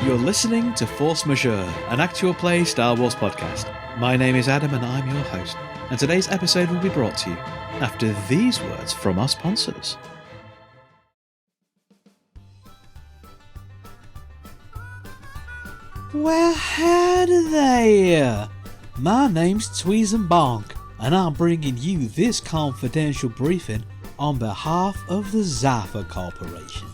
You're listening to Force Majeure, an actual play Star Wars podcast. My name is Adam and I'm your host, and today's episode will be brought to you after these words from our sponsors. Well, howdy there! My name's Tweezem Bonk, and I'm bringing you this confidential briefing on behalf of the Zaffa Corporation.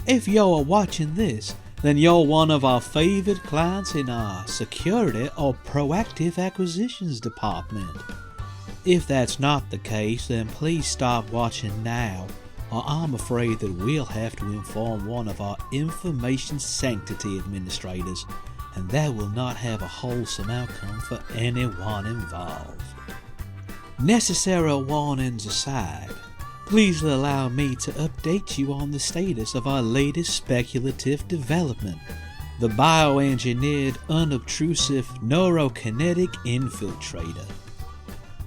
If you're watching this, then you're one of our favoured clients in our security or proactive acquisitions department. If that's not the case, then please stop watching now, or I'm afraid that we'll have to inform one of our information sanctity administrators, and that will not have a wholesome outcome for anyone involved. Necessary warnings aside, please allow me to update you on the status of our latest speculative development, the bioengineered unobtrusive neurokinetic infiltrator.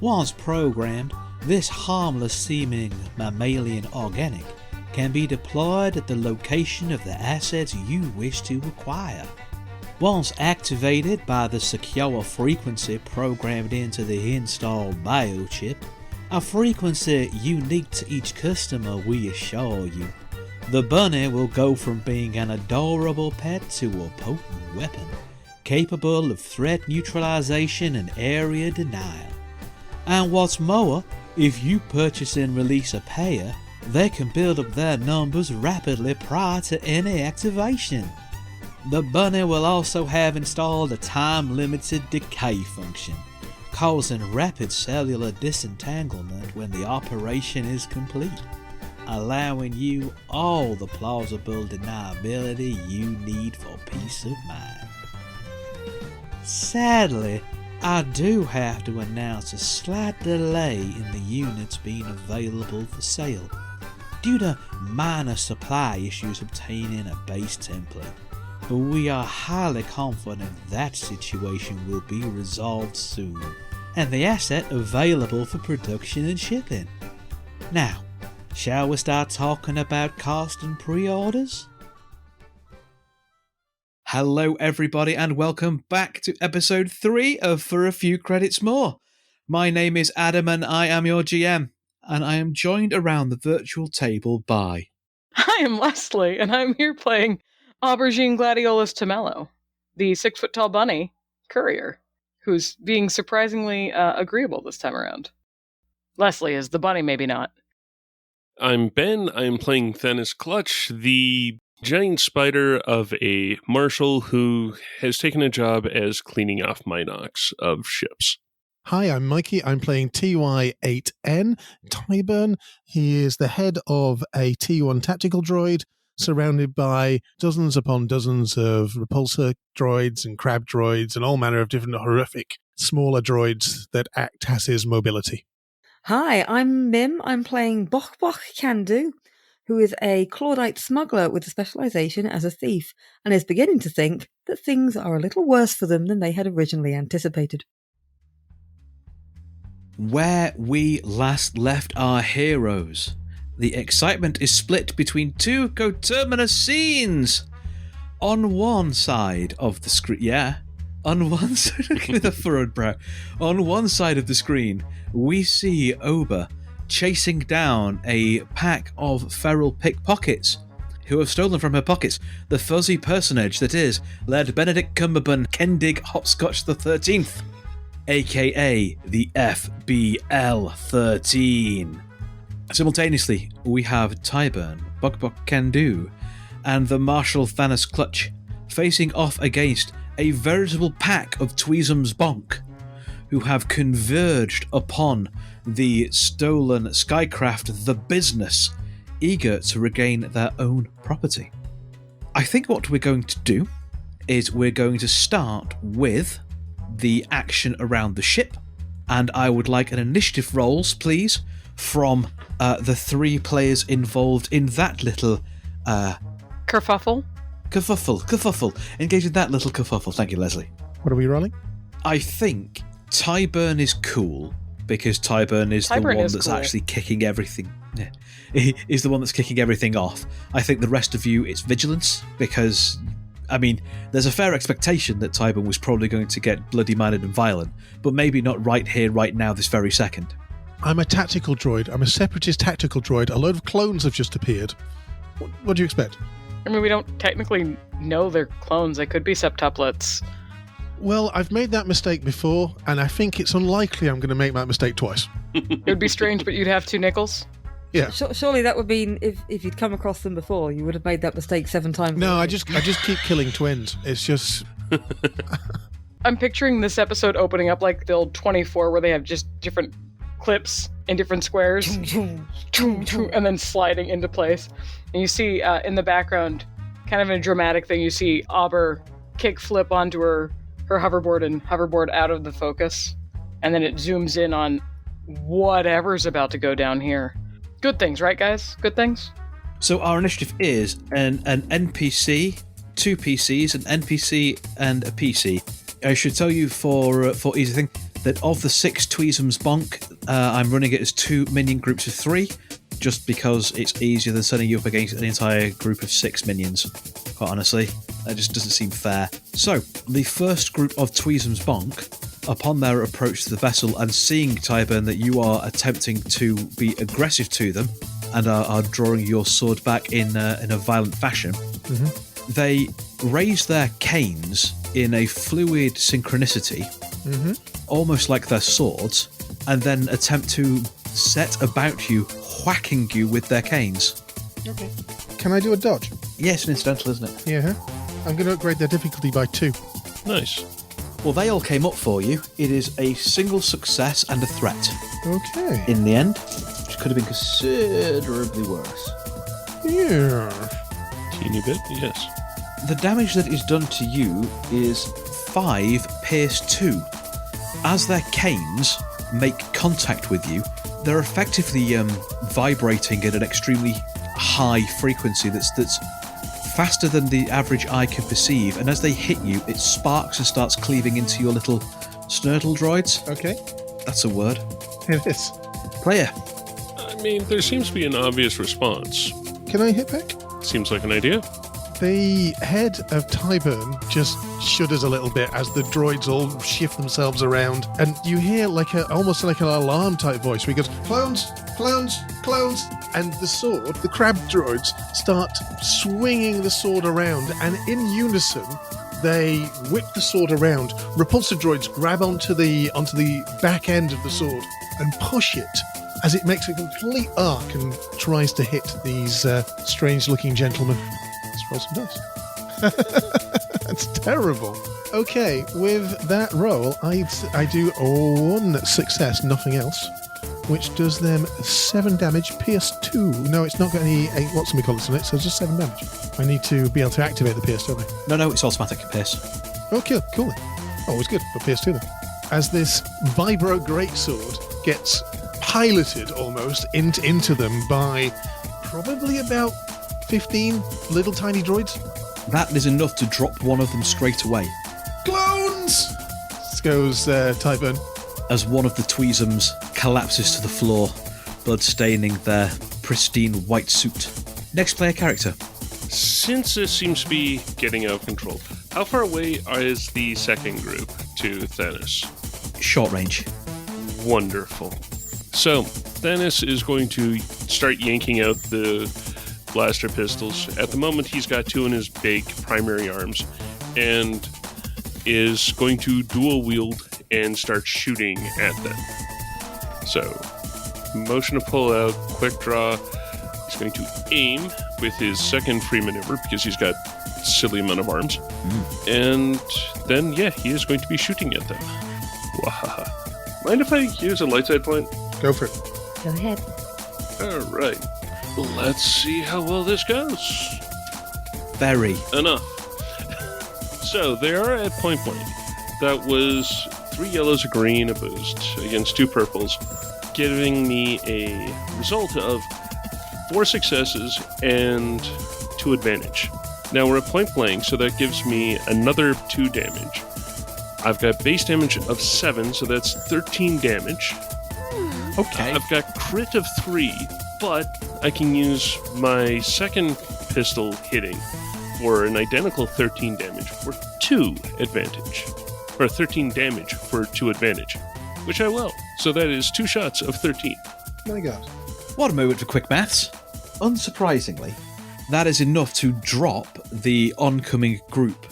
Once programmed, this harmless-seeming mammalian organic can be deployed at the location of the assets you wish to acquire. Once activated by the secure frequency programmed into the installed biochip, a frequency unique to each customer, we assure you, the bunny will go from being an adorable pet to a potent weapon, capable of threat neutralization and area denial. And what's more, if you purchase and release a pair, they can build up their numbers rapidly prior to any activation. The bunny will also have installed a time-limited decay function, causing rapid cellular disentanglement when the operation is complete, allowing you all the plausible deniability you need for peace of mind. Sadly, I do have to announce a slight delay in the units being available for sale, due to minor supply issues obtaining a base template, but we are highly confident that situation will be resolved soon, and the asset available for production and shipping. Now, shall we start talking about cost and pre-orders? Hello everybody and welcome back to episode 3 of For a Few Credits More. My name is Adam and I am your GM, and I am joined around the virtual table by... I am Leslie, and I'm here playing Aubergine Gladiolus Tomello, the 6-foot-tall bunny courier, who's being surprisingly agreeable this time around. Leslie is the bunny, maybe not. I'm Ben. I'm playing Thanos Clutch, the giant spider of a marshal who has taken a job as cleaning off Minox of ships. Hi, I'm Mikey. I'm playing TY8N, Tyburn. He is the head of a T1 tactical droid, surrounded by dozens upon dozens of repulsor droids and crab droids and all manner of different horrific smaller droids that act as his mobility. Hi, I'm Mim. I'm playing Bok Bok Kandu, who is a Claudite smuggler with a specialization as a thief, and is beginning to think that things are a little worse for them than they had originally anticipated. Where we last left our heroes, the excitement is split between two coterminous scenes. On one side of the screen, on one side, with a furrowed brow, on one side of the screen, we see Oba chasing down a pack of feral pickpockets who have stolen from her pockets the fuzzy personage that is Led Benedict Cumberbatch Kendig Hopscotch the 13th, aka the FBL-13. Simultaneously, we have Tyburn, Bugbuk Kandu, and the Marshal Thanos Clutch facing off against a veritable pack of Tweezem's Bonk, who have converged upon the stolen skycraft The Business, eager to regain their own property. I think what we're going to do is we're going to start with the action around the ship, and I would like an initiative rolls, please, from the 3 players involved in that little... Kerfuffle? Kerfuffle. Engage in that little kerfuffle. Thank you, Leslie. What are we rolling? I think Tyburn is cool, because Tyburn is the one that's actually kicking everything. Yeah, he is the one that's kicking everything off. I think the rest of you, it's vigilance, because I mean, there's a fair expectation that Tyburn was probably going to get bloody-minded and violent, but maybe not right here, right now, this very second. I'm a tactical droid. I'm a separatist tactical droid. A load of clones have just appeared. What do you expect? I mean, we don't technically know they're clones. They could be septuplets. Well, I've made that mistake before, and I think it's unlikely I'm going to make that mistake twice. It would be strange, but you'd have 2 nickels. Yeah. Surely that would mean if you'd come across them before, you would have made that mistake 7 times. No, I just keep killing twins. It's just... I'm picturing this episode opening up like the old 24, where they have just different clips in different squares, and then sliding into place. And you see in the background, kind of a dramatic thing, you see Auber kick flip onto her hoverboard and hoverboard out of the focus. And then it zooms in on whatever's about to go down here. Good things, right, guys? Good things? So our initiative is an NPC, 2 PCs, an NPC, and a PC. I should tell you for easy thing that of the 6 Tweezums Bonk, I'm running it as 2 minion groups of 3, just because it's easier than setting you up against an entire group of 6 minions. Quite honestly, that just doesn't seem fair. So, the first group of Tweezums Bonk, upon their approach to the vessel and seeing, Tyburn, that you are attempting to be aggressive to them and are drawing your sword back in a violent fashion, they raise their canes in a fluid synchronicity, almost like their swords, and then attempt to set about you, whacking you with their canes. Okay. Can I do a dodge? Yes, an incidental, isn't it? Yeah. I'm going to upgrade their difficulty by 2. Nice. Well, they all came up for you. It is a single success and a threat. Okay. In the end, which could have been considerably worse. Yeah. Teeny bit, yes. The damage that is done to you is 5 pierce 2. As their canes make contact with you, they're effectively vibrating at an extremely high frequency that's faster than the average eye can perceive, and as they hit you, it sparks and starts cleaving into your little snurtle droids. Okay. That's a word. It is. Player. I mean, there seems to be an obvious response. Can I hit back? Seems like an idea. The head of Tyburn just shudders a little bit as the droids all shift themselves around, and you hear almost like an alarm type voice where he goes, "Clones, clones, clones," and the crab droids start swinging the sword around, and in unison they whip the sword around. Repulsor droids grab onto the back end of the sword and push it as it makes a complete arc and tries to hit these strange-looking gentlemen. Let's roll some dice. That's terrible. Okay, with that roll, I do 1 success, nothing else, which does them 7 damage, pierce 2. No, it's not got any what's-me-call-it on it, so it's just 7 damage. I need to be able to activate the pierce, don't I? No, it's automatic pierce. Okay, cool then. Always good for pierce 2 then. As this vibro greatsword gets piloted almost into them by probably about 15 little tiny droids. That is enough to drop one of them straight away. Clones! Goes Tyburn. As one of the Tweezums collapses to the floor, blood staining their pristine white suit. Next player character. Since this seems to be getting out of control, how far away is the second group to Thanos? Short range. Wonderful. So, Thanos is going to start yanking out the blaster pistols. At the moment, he's got 2 in his big primary arms, and is going to dual wield and start shooting at them. So, motion to pull out, quick draw. He's going to aim with his second free maneuver because he's got a silly amount of arms. And then, he is going to be shooting at them. Wahaha. Mind if I use a light side point? Go for it. Go ahead. Alright. Let's see how well this goes. Very. Enough. So, they are at point blank. That was 3 yellows, a green, a boost against 2 purples, giving me a result of 4 successes and 2 advantage. Now we're at point blank, so that gives me another 2 damage. I've got base damage of 7, so that's 13 damage. Okay. I've got crit of 3, but I can use my second pistol hitting for an identical 13 damage for 2 advantage. Or 13 damage for 2 advantage, which I will. So that is 2 shots of 13. My God. What a moment for quick maths. Unsurprisingly, that is enough to drop the oncoming group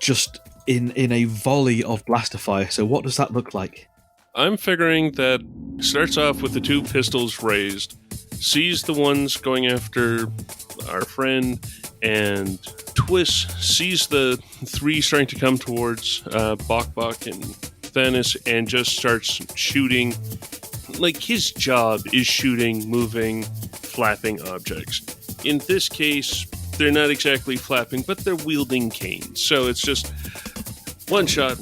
just in a volley of blaster fire. So what does that look like? I'm figuring that starts off with the 2 pistols raised, sees the ones going after our friend, and sees the 3 starting to come towards Bok and Thanos, and just starts shooting. Like, his job is shooting, moving, flapping objects. In this case, they're not exactly flapping, but they're wielding canes. So it's just one shot,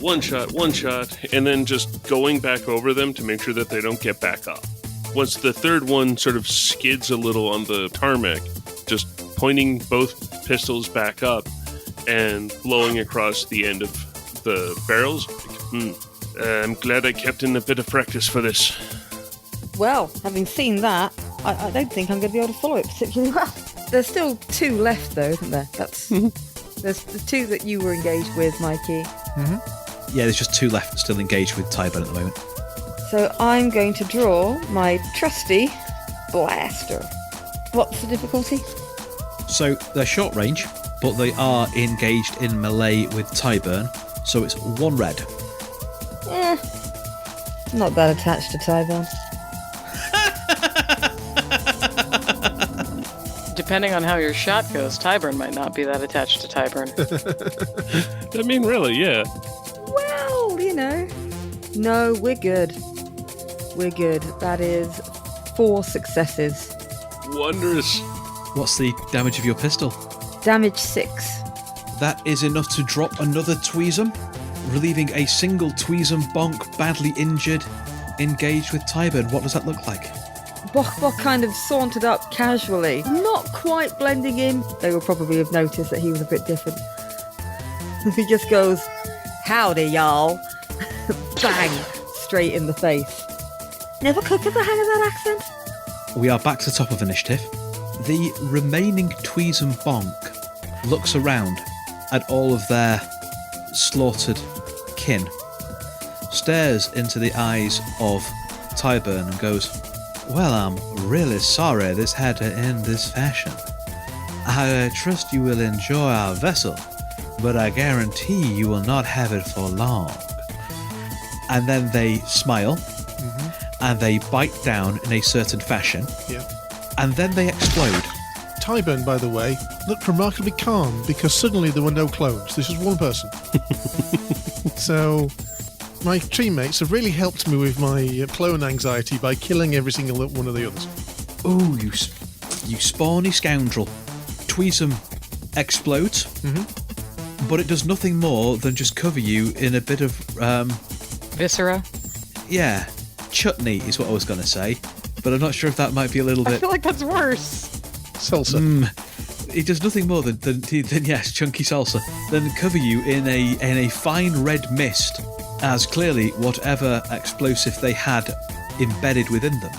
and then just going back over them to make sure that they don't get back up. Once the third one sort of skids a little on the tarmac, just pointing both pistols back up and blowing across the end of the barrels. I'm glad I kept in a bit of practice for this. Well, having seen that, I don't think I'm going to be able to follow it particularly well. There's still 2 left, though, isn't there? There's the 2 that you were engaged with, Mikey. Mm-hmm. Yeah, there's just 2 left still engaged with Tyburn at the moment. So I'm going to draw my trusty blaster. What's the difficulty? So they're short range, but they are engaged in melee with Tyburn, so it's 1 red. Not that attached to Tyburn. Depending on how your shot goes, Tyburn might not be that attached to Tyburn. I mean, really, yeah. Well, you know. No, we're good. We're good. That is 4 successes. Wondrous. What's the damage of your pistol? Damage 6. That is enough to drop another Tweezum, relieving a single Tweezum Bonk badly injured, engaged with Tyburn. What does that look like? Bok kind of sauntered up casually, not quite blending in. They will probably have noticed that he was a bit different. He just goes, "Howdy, y'all." Bang! Straight in the face. Never could get the hang of that accent. We are back to the top of initiative. The remaining Tweezum Bonk looks around at all of their slaughtered kin, stares into the eyes of Tyburn and goes, "Well, I'm really sorry this had to end this fashion. I trust you will enjoy our vessel, but I guarantee you will not have it for long." And then they smile, and they bite down in a certain fashion, and then they explode. Tyburn, by the way, looked remarkably calm because suddenly there were no clones. This was one person. So my teammates have really helped me with my clone anxiety by killing every single one of the others. Ooh, you spawny scoundrel. Tweezum explodes, but it does nothing more than just cover you in a bit of... Viscera? Yeah, chutney is what I was going to say, but I'm not sure if that might be a little bit... I feel like that's worse. Salsa. It does nothing more than yes, chunky salsa, than cover you in a fine red mist, as clearly whatever explosive they had embedded within them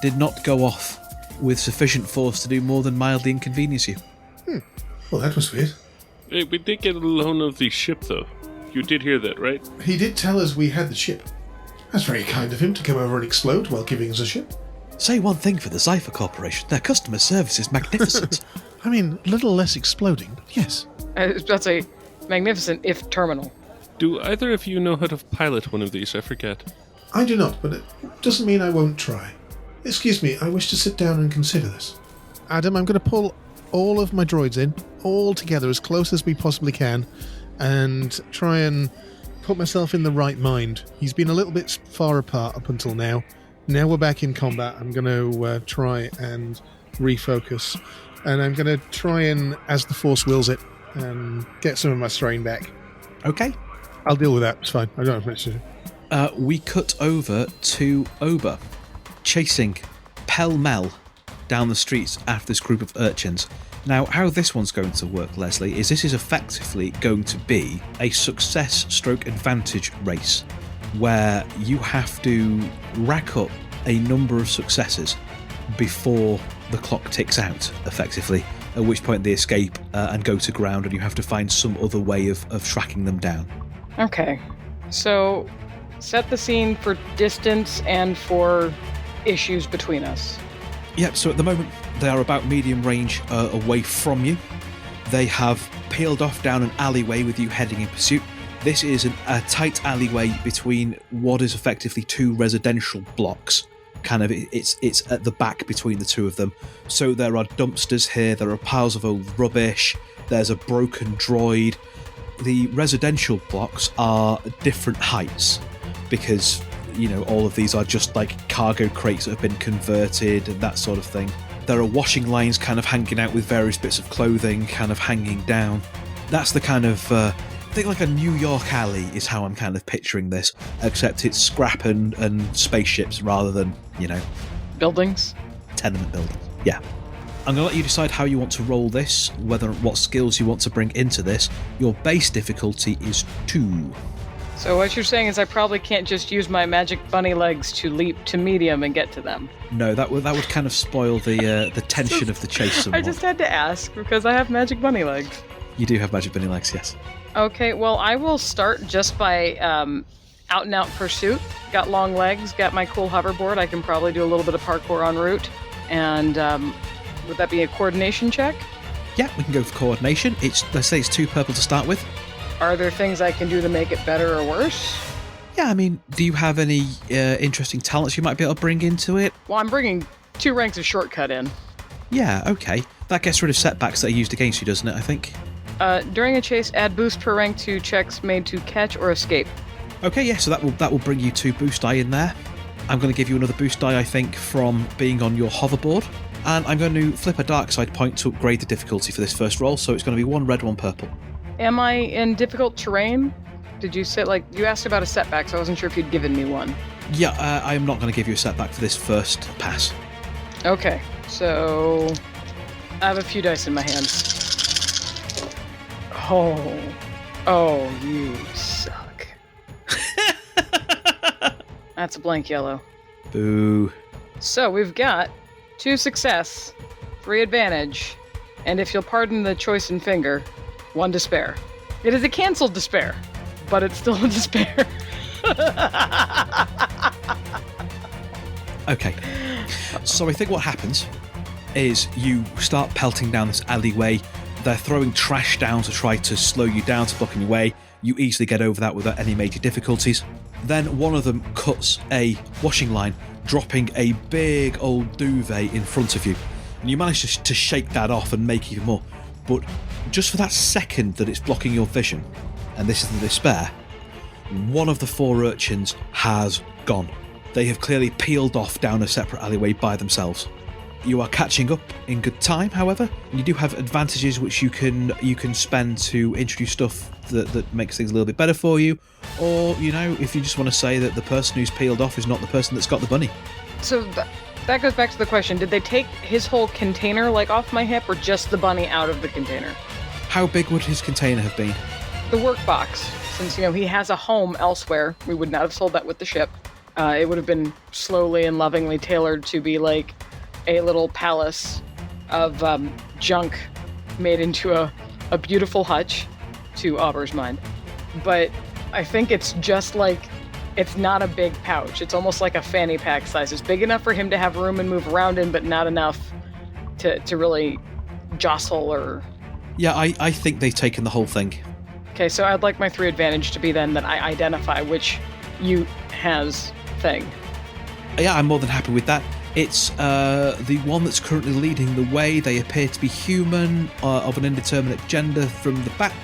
did not go off with sufficient force to do more than mildly inconvenience you. Well, that was weird. Hey, we did get a loan of the ship, though. You did hear that, right? He did tell us we had the ship. That's very kind of him to come over and explode while giving us a ship. Say one thing for the Cypher Corporation. Their customer service is magnificent. I mean, a little less exploding, but yes. That's a magnificent if terminal. Do either of you know how to pilot one of these? I forget. I do not, but it doesn't mean I won't try. Excuse me, I wish to sit down and consider this. Adam, I'm going to pull all of my droids in, all together as close as we possibly can, and try and put myself in the right mind. He's been a little bit far apart up until now. Now we're back in combat. I'm going to try and refocus. And I'm going to try and, as the Force wills it, get some of my strain back. Okay. I'll deal with that. It's fine. I don't have much to do. We cut over to Oba, chasing pell-mell down the streets after this group of urchins. Now, how this one's going to work, Leslie, is this is effectively going to be a success/advantage race, where you have to rack up a number of successes before the clock ticks out, effectively, at which point they escape and go to ground, and you have to find some other way of tracking them down. Okay. So, set the scene for distance and for issues between us. Yep, so at the moment, they are about medium range away from you. They have peeled off down an alleyway with you heading in pursuit. This is a tight alleyway between what is effectively two residential blocks. Kind of, it's at the back between the two of them. So there are dumpsters here, there are piles of old rubbish, there's a broken droid. The residential blocks are different heights because, you know, all of these are just like cargo crates that have been converted and that sort of thing. There are washing lines kind of hanging out with various bits of clothing kind of hanging down. That's the kind of, I think like a New York alley is how I'm kind of picturing this, except it's scrap and spaceships rather than, you know... Buildings? Tenement buildings, yeah. I'm going to let you decide how you want to roll this, what skills you want to bring into this. Your base difficulty is 2. So what you're saying is I probably can't just use my magic bunny legs to leap to medium and get to them. No, that would kind of spoil the tension of the chase somewhat. I just had to ask because I have magic bunny legs. You do have magic bunny legs, yes. Okay, well, I will start just by out and out pursuit. Got long legs, got my cool hoverboard. I can probably do a little bit of parkour en route. And would that be a coordination check? Yeah, we can go for coordination. Let's say it's 2 purple to start with. Are there things I can do to make it better or worse? Yeah, I mean, do you have any interesting talents you might be able to bring into it? Well, I'm bringing 2 ranks of shortcut in. Yeah, okay. That gets rid of setbacks that are used against you, doesn't it, I think? During a chase, add boost per rank to checks made to catch or escape. Okay, yeah, so that will bring you 2 boost die in there. I'm going to give you another boost die, I think, from being on your hoverboard. And I'm going to flip a dark side point to upgrade the difficulty for this first roll, so it's going to be 1 red, 1 purple. Am I in difficult terrain? Did you say, you asked about a setback, so I wasn't sure if you'd given me one. Yeah, I am not going to give you a setback for this first pass. Okay, so I have a few dice in my hand. Oh, you suck. That's a blank yellow. Boo. So we've got 2 success, 3 advantage, and if you'll pardon the choice in finger, 1 despair. It is a cancelled despair, but it's still a despair. Okay. So I think what happens is you start pelting down this alleyway. They're throwing trash down to try to slow you down, to block in your way. You easily get over that without any major difficulties. Then one of them cuts a washing line, dropping a big old duvet in front of you. And you manage to shake that off and make even more. But just for that second that it's blocking your vision, and this is the despair, one of the 4 urchins has gone. They have clearly peeled off down a separate alleyway by themselves. You are catching up in good time, however, and you do have advantages which you can spend to introduce stuff that makes things a little bit better for you, or, you know, if you just want to say that the person who's peeled off is not the person that's got the bunny. So that goes back to the question, did they take his whole container, off my hip, or just the bunny out of the container? How big would his container have been? The workbox, since, he has a home elsewhere. We would not have sold that with the ship. It would have been slowly and lovingly tailored to be a little palace of junk made into a beautiful hutch, to Auber's mind. But I think it's just it's not a big pouch. It's almost like a fanny pack size. It's big enough for him to have room and move around in, but not enough to really jostle or... Yeah, I think they've taken the whole thing. Okay, so I'd like my 3 advantage to be then that I identify which Ute has thing. Yeah, I'm more than happy with that. It's the one that's currently leading the way. They appear to be human, of an indeterminate gender from the back.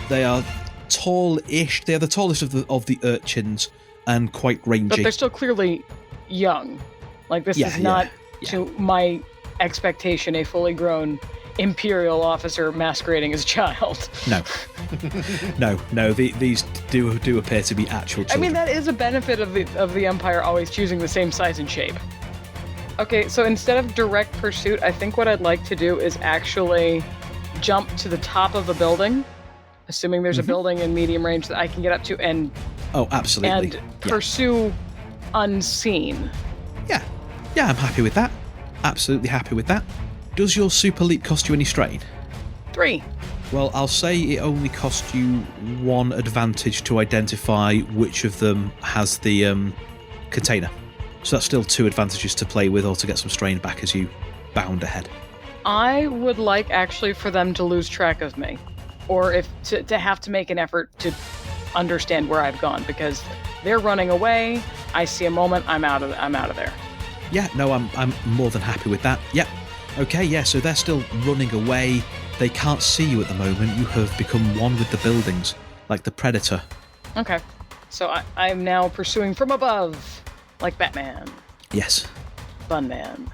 They are tall-ish. They are the tallest of the urchins and quite rangy. But they're still clearly young. This is not, to my expectation, a fully grown Imperial officer masquerading as a child. No. No. These do appear to be actual children. I mean, that is a benefit of the Empire always choosing the same size and shape. Okay, so instead of direct pursuit, I think what I'd like to do is actually jump to the top of a building, assuming there's a building in medium range that I can get up to, and absolutely, and pursue unseen. Yeah, I'm happy with that. Absolutely happy with that. Does your super leap cost you any strain? 3. Well, I'll say it only costs you 1 advantage to identify which of them has the container. So that's still 2 advantages to play with or to get some strain back as you bound ahead. I would like actually for them to lose track of me, or if to have to make an effort to understand where I've gone, because they're running away. I see a moment, I'm out of there. Yeah, no, I'm more than happy with that. Yep. Okay, yeah, so they're still running away. They can't see you at the moment. You have become one with the buildings, like the Predator. Okay, so I'm now pursuing from above, like Batman. Yes. Bunman.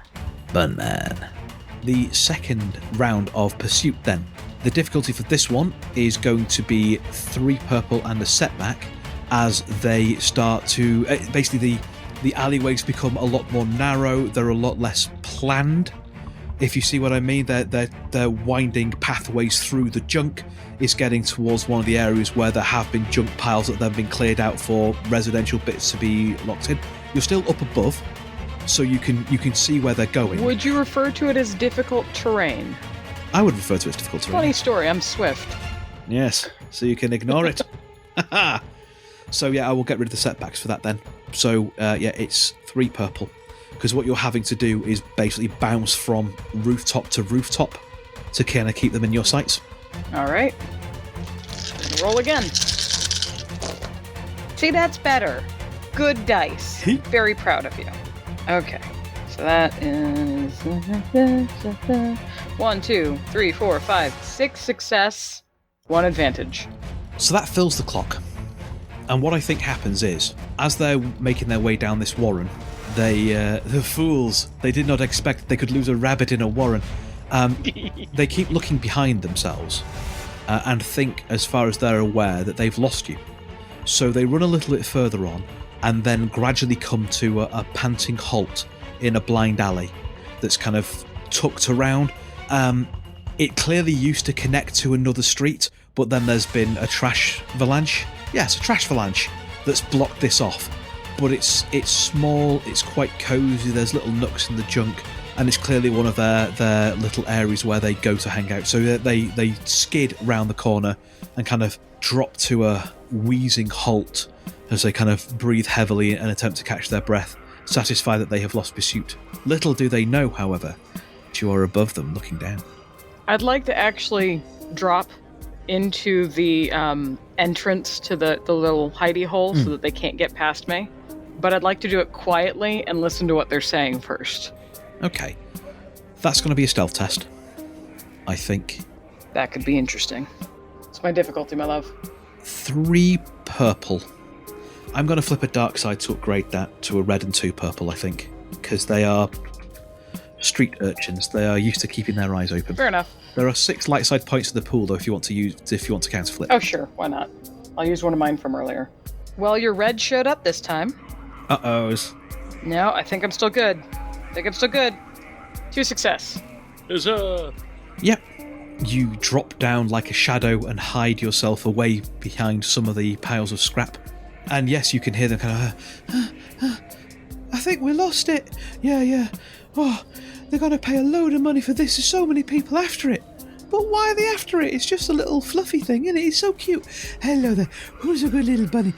The second round of pursuit then. The difficulty for this one is going to be 3 purple and a setback as they start to... basically, the alleyways become a lot more narrow. They're a lot less planned, if you see what I mean. They're winding pathways through the junk. It's getting towards one of the areas where there have been junk piles that have been cleared out for residential bits to be locked in. You're still up above, so you can see where they're going. Would you refer to it as difficult terrain? I would refer to it as difficult terrain. Funny story, I'm swift. Yes, so you can ignore it. So yeah, I will get rid of the setbacks for that then. So yeah, it's 3 purple. Because what you're having to do is basically bounce from rooftop to rooftop to kind of keep them in your sights. Alright. Roll again. See, that's better. Good dice. Very proud of you. Okay. So that is 1, 2, 3, 4, 5, 6 success, 1 advantage. So that fills the clock. And what I think happens is, as they're making their way down this warren, the fools, they did not expect they could lose a rabbit in a warren. They keep looking behind themselves and think, as far as they're aware, that they've lost you. So they run a little bit further on and then gradually come to a panting halt in a blind alley that's kind of tucked around. It clearly used to connect to another street, but then there's been a trash avalanche. Yes, a trash avalanche that's blocked this off. But it's small, it's quite cosy, there's little nooks in the junk, and it's clearly one of their little areas where they go to hang out. So they skid round the corner and kind of drop to a wheezing halt as they kind of breathe heavily and attempt to catch their breath, satisfied that they have lost pursuit. Little do they know, however, that you are above them looking down. I'd like to actually drop into the entrance to the little hidey hole so that they can't get past me. But I'd like to do it quietly and listen to what they're saying first. Okay. That's going to be a stealth test, I think. That could be interesting. It's my difficulty, my love. 3 purple. I'm going to flip a dark side to upgrade that to a red and 2 purple, I think. Because they are street urchins. They are used to keeping their eyes open. Fair enough. There are 6 light side points in the pool, though, if you want to counter flip. Oh, sure. Why not? I'll use one of mine from earlier. Well, your red showed up this time. Uh-ohs. No, I think I'm still good. 2 success. Huzzah! Yep. You drop down like a shadow and hide yourself away behind some of the piles of scrap. And yes, you can hear them kind of... I think we lost it. Yeah. Oh, they're going to pay a load of money for this. There's so many people after it. But why are they after it? It's just a little fluffy thing, isn't it? It's so cute. Hello there. Who's a good little bunny?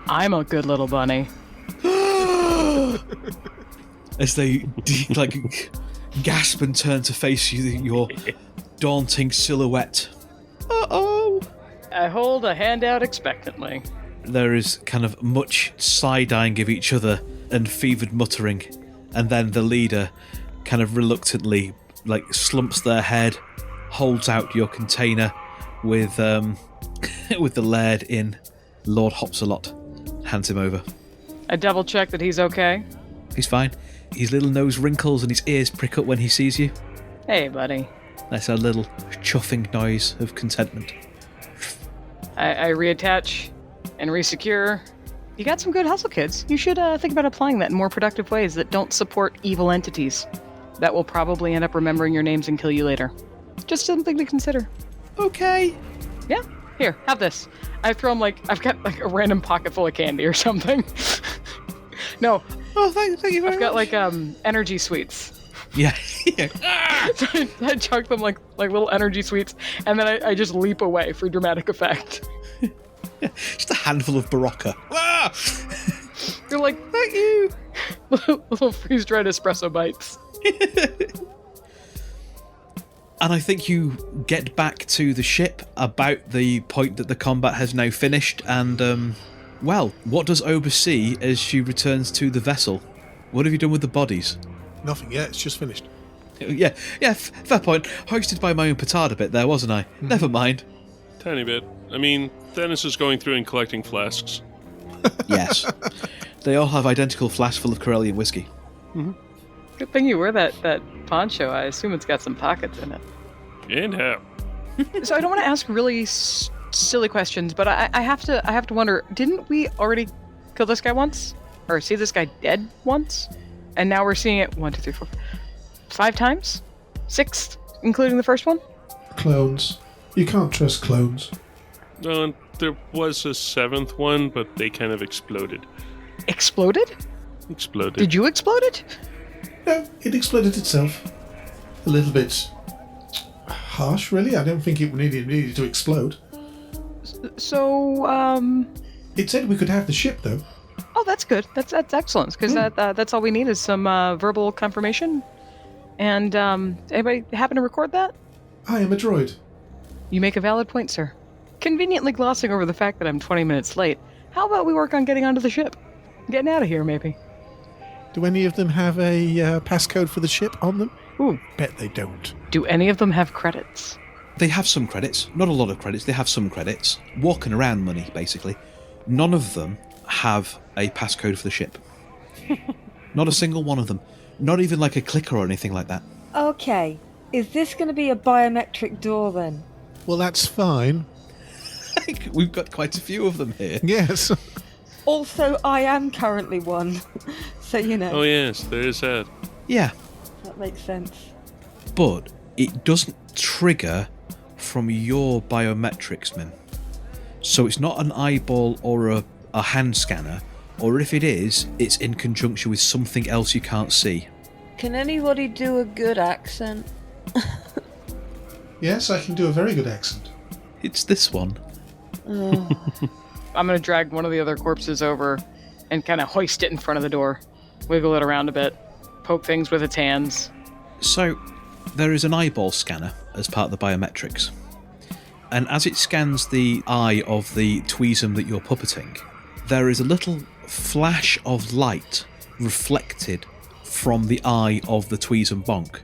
I'm a good little bunny. As they gasp and turn to face you, your daunting silhouette. Uh-oh. I hold a hand out expectantly. There is kind of much side-eyeing of each other and fevered muttering, and then the leader kind of reluctantly slumps their head, holds out your container with with the laird in. Lord Hopsalot hands him over. I double check that he's okay. He's fine. His little nose wrinkles and his ears prick up when he sees you. Hey, buddy. That's a little chuffing noise of contentment. I reattach and resecure. You got some good hustle, kids. You should think about applying that in more productive ways that don't support evil entities. That will probably end up remembering your names and kill you later. Just something to consider. Okay. Yeah. Here, have this. I throw him I've got a random pocket full of candy or something. No. Oh, thank you very much. I've got energy sweets. Yeah. So I chuck them like little energy sweets, and then I just leap away for dramatic effect. Just a handful of Barocca. Ah! You're like, thank you. Little freeze-dried espresso bites. And I think you get back to the ship about the point that the combat has now finished, and, well, what does Oba see as she returns to the vessel? What have you done with the bodies? Nothing yet, it's just finished. Yeah, fair point. Hoisted by my own petard a bit there, wasn't I? Never mind. Tiny bit. I mean, Dennis is going through and collecting flasks. Yes. They all have identical flasks full of Corellian whiskey. Mm-hmm. Good thing you wear that poncho. I assume it's got some pockets in it. And how? So I don't want to ask really silly questions, but I have to wonder, didn't we already kill this guy once? Or see this guy dead once? And now we're seeing it 1, 2, 3, 4, 5 times? 6, including the first one? Clones. You can't trust clones. No, there was a 7th one, but they kind of exploded. Exploded? Exploded. Did you explode it? No, it exploded itself. A little bit harsh, really. I don't think it needed to explode. So, It said we could have the ship, though. Oh, that's good. That's excellent, because that's all we need is some verbal confirmation. And anybody happen to record that? I am a droid. You make a valid point, sir. Conveniently glossing over the fact that I'm 20 minutes late, how about we work on getting onto the ship? Getting out of here, maybe. Do any of them have a passcode for the ship on them? Ooh. Bet they don't. Do any of them have credits? They have some credits. Not a lot of credits. They have some credits. Walking around money, basically. None of them have a passcode for the ship. Not a single one of them. Not even like a clicker or anything like that. Okay, is this going to be a biometric door then? Well, that's fine. We've got quite a few of them here. Yes. Also, I am currently one, so you know. Oh yes, there is that. Yeah, That makes sense. but it doesn't trigger from your biometrics, Mim. So it's not an eyeball or a hand scanner, or if it is, it's in conjunction with something else you can't see. Can anybody do a good accent? Yes, I can do a very good accent. It's this one. I'm going to drag one of the other corpses over and kind of hoist it in front of the door. Wiggle it around a bit. Poke things with its hands. So, there is an eyeball scanner as part of the biometrics. And as it scans the eye of the Tweezum that you're puppeting, there is a little flash of light reflected from the eye of the Tweezum Bonk.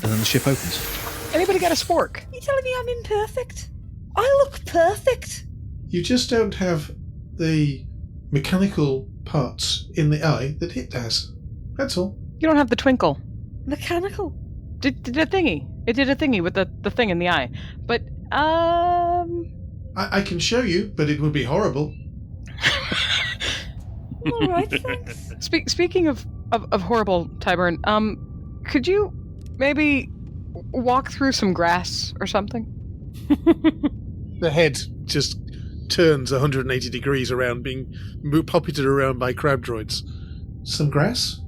And then the ship opens. Anybody got a spork? You telling me I'm imperfect? I look perfect. You just don't have the mechanical parts in the eye that it has. That's all. You don't have the twinkle. Mechanical. Did a thingy. It did a thingy with the thing in the eye. But, I can show you, but it would be horrible. All right, thanks. Speaking of horrible, Tyburn, could you maybe walk through some grass or something? The head just turns 180 degrees around, being puppeted around by crab droids. Some grass?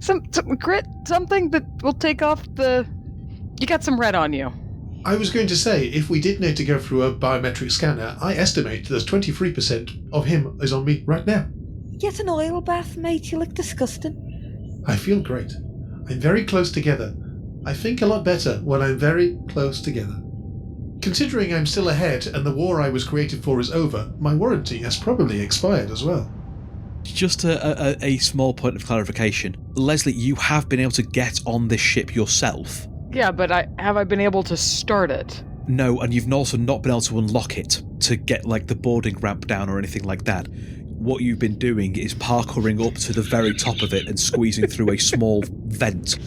Some grit, something that will take off the... You got some red on you. I was going to say, if we did need to go through a biometric scanner, I estimate there's 23% of him is on me right now. Get an oil bath, mate. You look disgusting. I feel great. I'm very close together. I think a lot better when I'm very close together. Considering I'm still ahead and the war I was created for is over, my warranty has probably expired as well. Just a small point of clarification. Leslie, you have been able to get on this ship yourself. Yeah, but have I been able to start it? No, and you've also not been able to unlock it to get like the boarding ramp down or anything like that. What you've been doing is parkouring up to the very top of it and squeezing through a small vent.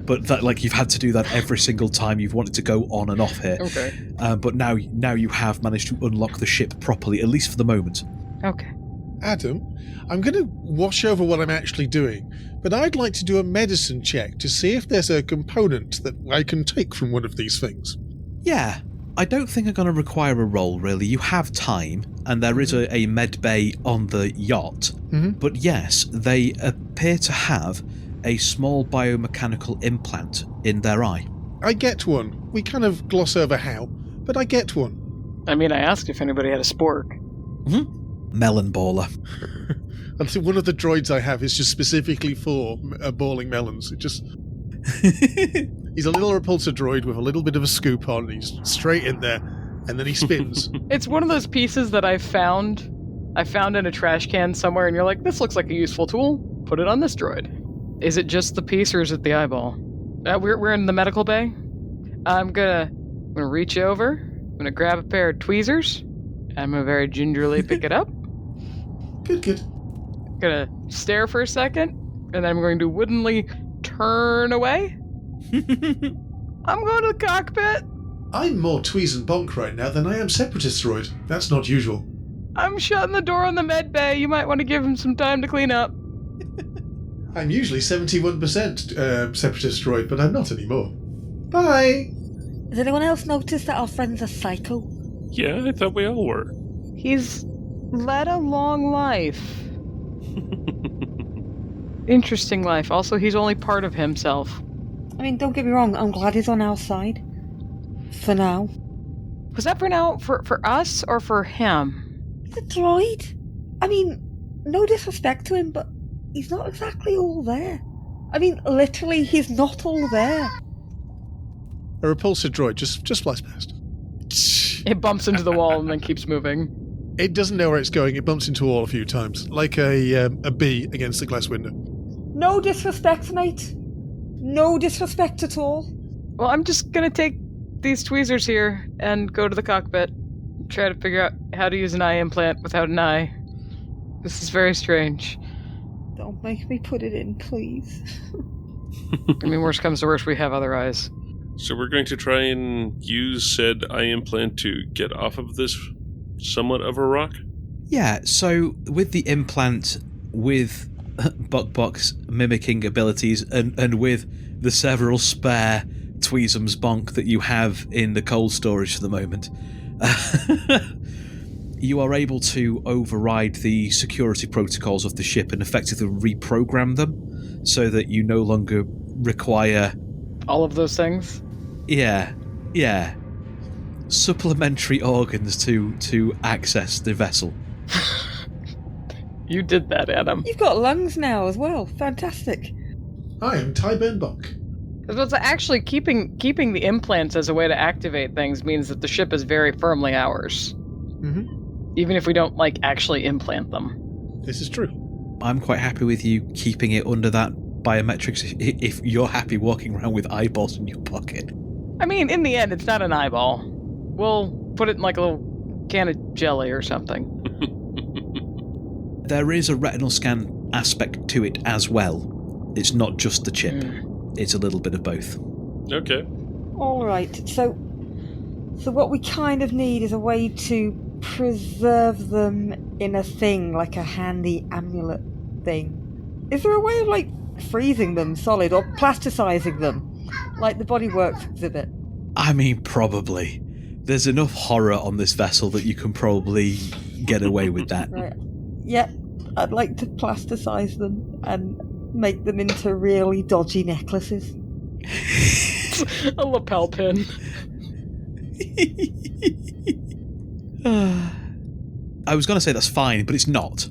But that, like, you've had to do that every single time you've wanted to go on and off here. Okay. But now you have managed to unlock the ship properly, at least for the moment. Okay. Adam, I'm going to wash over what I'm actually doing, but I'd like to do a medicine check to see if there's a component that I can take from one of these things. Yeah, I don't think I'm going to require a roll, really. You have time, and there is a med bay on the yacht. Mm-hmm. But yes, they appear to have a small biomechanical implant in their eye. I get one. We kind of gloss over how, but I get one. I mean, I asked if anybody had a spork. Mm-hmm. Melon baller. I think one of the droids I have is just specifically for balling melons. It just... He's a little repulsor droid with a little bit of a scoop on. He's straight in there, and then he spins. It's one of those pieces that I found in a trash can somewhere, and you're like, this looks like a useful tool. Put it on this droid. Is it just the piece, or is it the eyeball? We're in the medical bay. I'm gonna reach over. I'm gonna grab a pair of tweezers. I'm gonna very gingerly pick it up. Good. Gonna stare for a second, and then I'm going to woodenly turn away. I'm going to the cockpit. I'm more Tweez and Bonk right now than I am Separatist droid. That's not usual. I'm shutting the door on the med bay. You might want to give him some time to clean up. I'm usually 71% Separatist droid, but I'm not anymore. Bye! Has anyone else noticed that our friend's a psycho? Yeah, I thought we all were. He's led a long life. Interesting life. Also, he's only part of himself. I mean, don't get me wrong, I'm glad he's on our side. For now. Was that for now? For us or for him? He's a droid. I mean, no disrespect to him, but he's not exactly all there. I mean, literally, he's not all there. A repulsor droid just flies past. It bumps into the wall and then keeps moving. It doesn't know where it's going. It bumps into a wall a few times, like a bee against the glass window. No disrespect, mate. No disrespect at all. Well, I'm just gonna take these tweezers here and go to the cockpit. Try to figure out how to use an eye implant without an eye. This is very strange. Don't make me put it in, please. I mean, worst comes to worst, we have other eyes. So we're going to try and use said eye implant to get off of this somewhat of a rock? Yeah, so with the implant, with Buck's mimicking abilities, and with the several spare Tweezums Bonk that you have in the cold storage for the moment, you are able to override the security protocols of the ship and effectively reprogram them so that you no longer require... all of those things? Yeah. Supplementary organs to access the vessel. You did that, Adam. You've got lungs now as well. Fantastic. I am Tyburn Bonk. But actually, keeping the implants as a way to activate things means that the ship is very firmly ours. Mm-hmm. Even if we don't, actually implant them. This is true. I'm quite happy with you keeping it under that biometrics if you're happy walking around with eyeballs in your pocket. I mean, in the end, it's not an eyeball. We'll put it in a little can of jelly or something. There is a retinal scan aspect to it as well. It's not just the chip. It's a little bit of both. Okay. All right. So what we kind of need is a way to preserve them in a thing, like a handy amulet thing. Is there a way of freezing them solid or plasticizing them, like the Bodyworks exhibit? I mean, probably. There's enough horror on this vessel that you can probably get away with that. Right. Yep. I'd like to plasticize them and make them into really dodgy necklaces. A lapel pin. I was going to say that's fine, but it's not.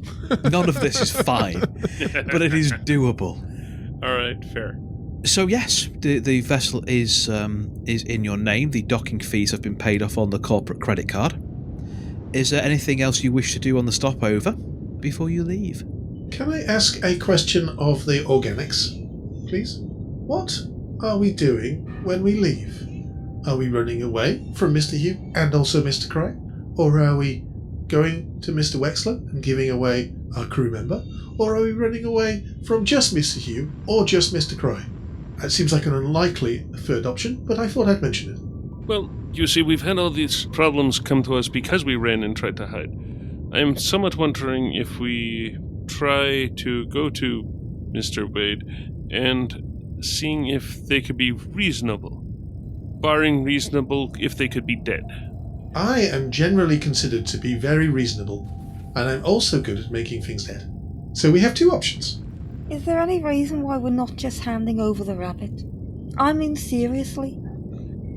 None of this is fine, but it is doable. All right, fair. So yes, the vessel is in your name. The docking fees have been paid off on the corporate credit card. Is there anything else you wish to do on the stopover before you leave? Can I ask a question of the organics, please? What are we doing when we leave? Are we running away from Mr. Hugh and also Mr. Cry? Or are we going to Mr. Wexler and giving away our crew member? Or are we running away from just Mr. Hugh or just Mr. Cry? It seems like an unlikely third option, but I thought I'd mention it. Well, you see, we've had all these problems come to us because we ran and tried to hide. I'm somewhat wondering if we try to go to Mr. Wade and seeing if they could be reasonable. Barring reasonable, if they could be dead. I am generally considered to be very reasonable, and I'm also good at making things dead. So we have two options. Is there any reason why we're not just handing over the rabbit? I mean, seriously.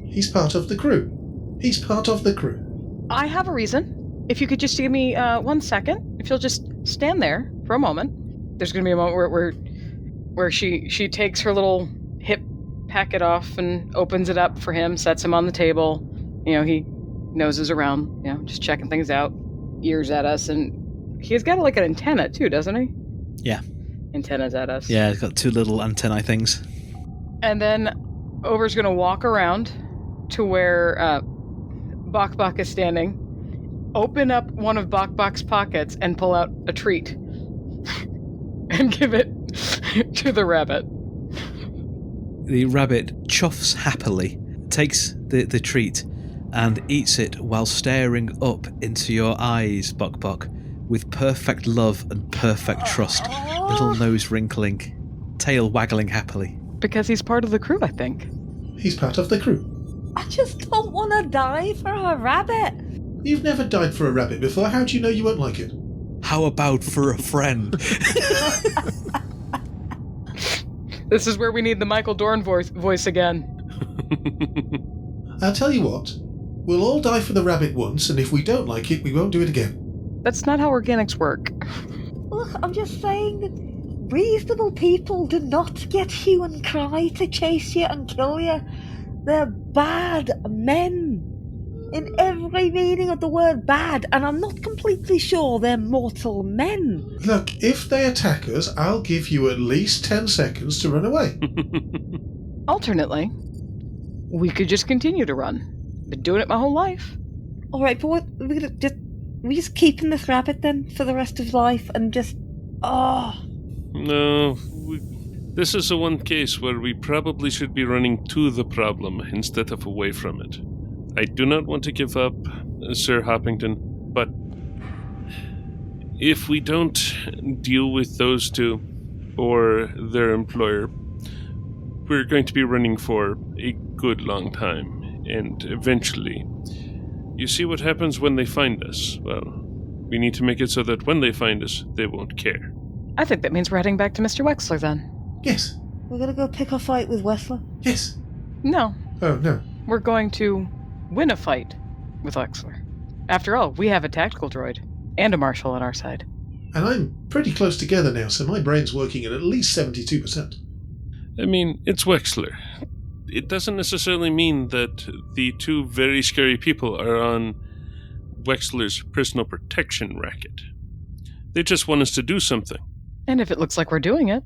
He's part of the crew. He's part of the crew. I have a reason. If you could just give me 1 second, if you'll just stand there for a moment. There's going to be a moment where she takes her little hip packet off and opens it up for him, sets him on the table. He noses around, just checking things out, ears at us, and he's got like an antenna too, doesn't he? Yeah. Antennas at us. Yeah, he's got 2 little antennae things. And then Over's going to walk around to where Bok Bok is standing, open up one of Bok Bok's pockets, and pull out a treat. And give it to the rabbit. The rabbit chuffs happily, takes the treat, and eats it while staring up into your eyes, Bok Bok, with perfect love and perfect trust. Little nose wrinkling, tail waggling happily. Because he's part of the crew, I think. He's part of the crew. I just don't want to die for a rabbit. You've never died for a rabbit before. How do you know you won't like it? How about for a friend? This is where we need the Michael Dorn voice again. I'll tell you what. We'll all die for the rabbit once, and if we don't like it, we won't do it again. That's not how organics work. Look, I'm just saying that reasonable people do not get hue and cry to chase you and kill you. They're bad men. In every meaning of the word bad, and I'm not completely sure they're mortal men. Look, if they attack us, I'll give you at least 10 seconds to run away. Alternately, we could just continue to run. Been doing it my whole life. Alright, but what, we just keeping this rabbit then for the rest of life and just... No, this is the one case where we probably should be running to the problem instead of away from it. I do not want to give up, Sir Hoppington, but if we don't deal with those two or their employer, we're going to be running for a good long time, and eventually, you see what happens when they find us. Well, we need to make it so that when they find us, they won't care. I think that means we're heading back to Mr. Wexler then. Yes. We're gonna go pick a fight with Wexler? Yes. No. Oh, no. We're going to win a fight with Wexler. After all, we have a tactical droid and a marshal on our side. And I'm pretty close together now, so my brain's working at least 72%. I mean, it's Wexler. It doesn't necessarily mean that the 2 very scary people are on Wexler's personal protection racket. They just want us to do something. And if it looks like we're doing it,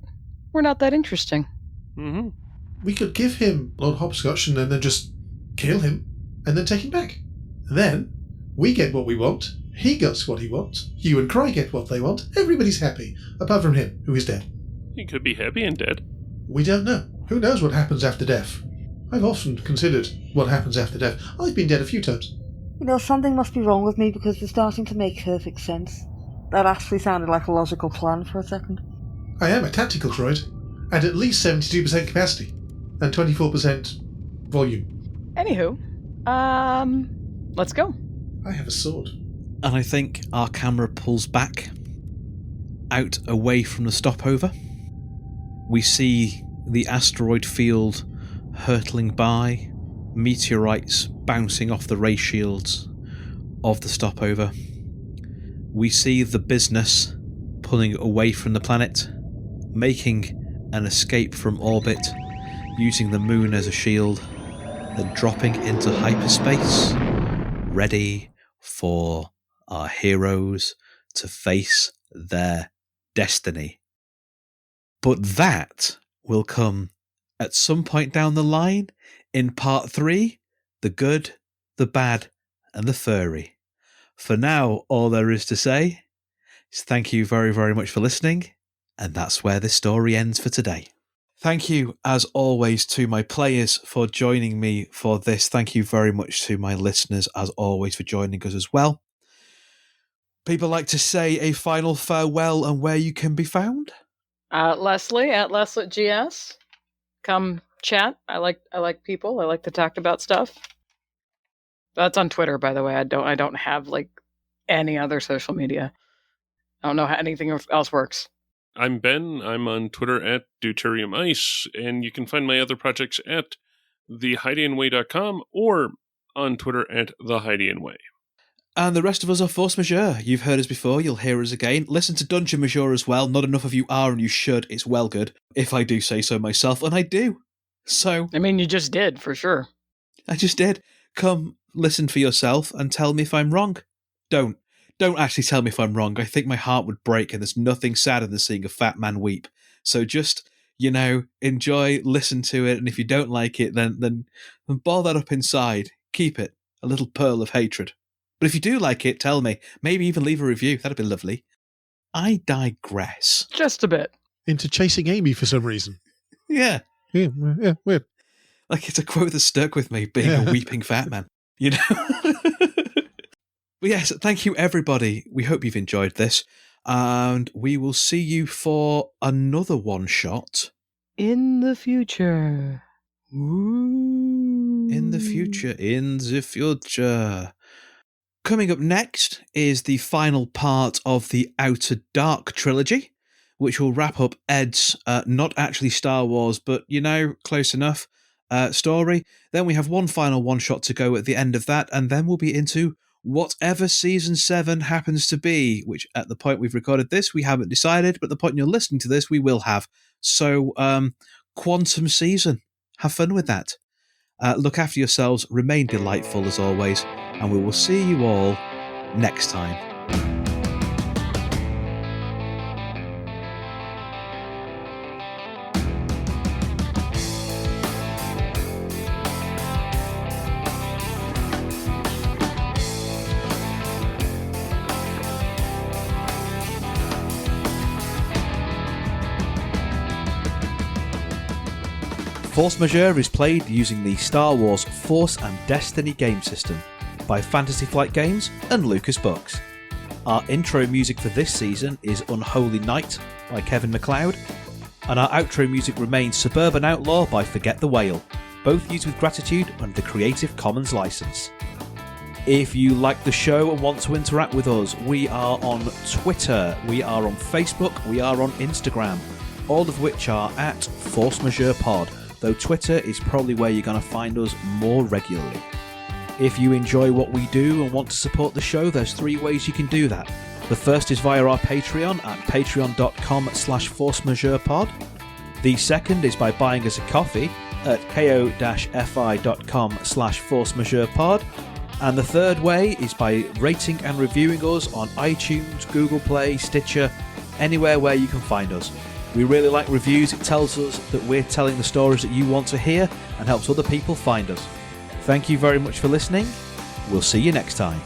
we're not that interesting. Mm-hmm. We could give him Lord Hopscotch and then just kill him and then take him back. Then we get what we want, he gets what he wants, Hue and Cry get what they want, everybody's happy, apart from him, who is dead. He could be happy and dead. We don't know. Who knows what happens after death? I've often considered what happens after death. I've been dead a few times. Something must be wrong with me because it's starting to make perfect sense. That actually sounded like a logical plan for a second. I am a tactical droid, and at least 72% capacity, and 24% volume. Anywho, let's go. I have a sword. And I think our camera pulls back, out away from the stopover. We see the asteroid field hurtling by, meteorites bouncing off the ray shields of the stopover. We see the business pulling away from the planet, making an escape from orbit, using the moon as a shield, then dropping into hyperspace, ready for our heroes to face their destiny. But that will come at some point down the line in part 3, the good, the bad, and the furry. For now, all there is to say is thank you very, very much for listening, and that's where this story ends for today. Thank you, as always, to my players for joining me for this. Thank you very much to my listeners, as always, for joining us as well. People like to say a final farewell and where you can be found? Leslie at LeslieGS. Come chat. I like people. I like to talk about stuff. That's on Twitter, by the way. I don't have like any other social media. I don't know how anything else works. I'm Ben. I'm on Twitter at deuteriumice, and you can find my other projects at thehydianway.com or on Twitter at thehydianway. And the rest of us are Force Majeure. You've heard us before, you'll hear us again. Listen to Dungeon Majeure as well. Not enough of you are, and you should. It's well good, if I do say so myself, and I do. So, I mean, you just did, for sure. I just did. Come, listen for yourself, and tell me if I'm wrong. Don't actually tell me if I'm wrong. I think my heart would break, and there's nothing sadder than seeing a fat man weep. So just, enjoy, listen to it, and if you don't like it, then ball that up inside. Keep it. A little pearl of hatred. But if you do like it, tell me. Maybe even leave a review. That'd be lovely. I digress. Just a bit. Into chasing Amy for some reason. Yeah. Yeah, weird. Like, it's a quote that stuck with me, being a weeping fat man. But yes, thank you, everybody. We hope you've enjoyed this. And we will see you for another one-shot. In the future. Ooh. In the future. Coming up next is the final part of the Outer Dark trilogy, which will wrap up Ed's, not actually Star Wars, but, close enough, story. Then we have one final one-shot to go at the end of that, and then we'll be into whatever Season 7 happens to be, which at the point we've recorded this, we haven't decided, but at the point you're listening to this, we will have. So, Quantum Season. Have fun with that. Look after yourselves, remain delightful as always, and we will see you all next time. Force Majeure is played using the Star Wars Force and Destiny game system by Fantasy Flight Games and Lucas Books. Our intro music for this season is Unholy Night by Kevin MacLeod, and our outro music remains Suburban Outlaw by Forget the Whale, both used with gratitude under the Creative Commons license. If you like the show and want to interact with us, we are on Twitter, we are on Facebook, we are on Instagram, all of which are at Force Majeure Pod, though Twitter is probably where you're going to find us more regularly. If you enjoy what we do and want to support the show, there's 3 ways you can do that. The first is via our Patreon at patreon.com/forcemajeurepod. The second is by buying us a coffee at ko-fi.com/forcemajeurepod. And the third way is by rating and reviewing us on iTunes, Google Play, Stitcher, anywhere where you can find us. We really like reviews. It tells us that we're telling the stories that you want to hear and helps other people find us. Thank you very much for listening. We'll see you next time.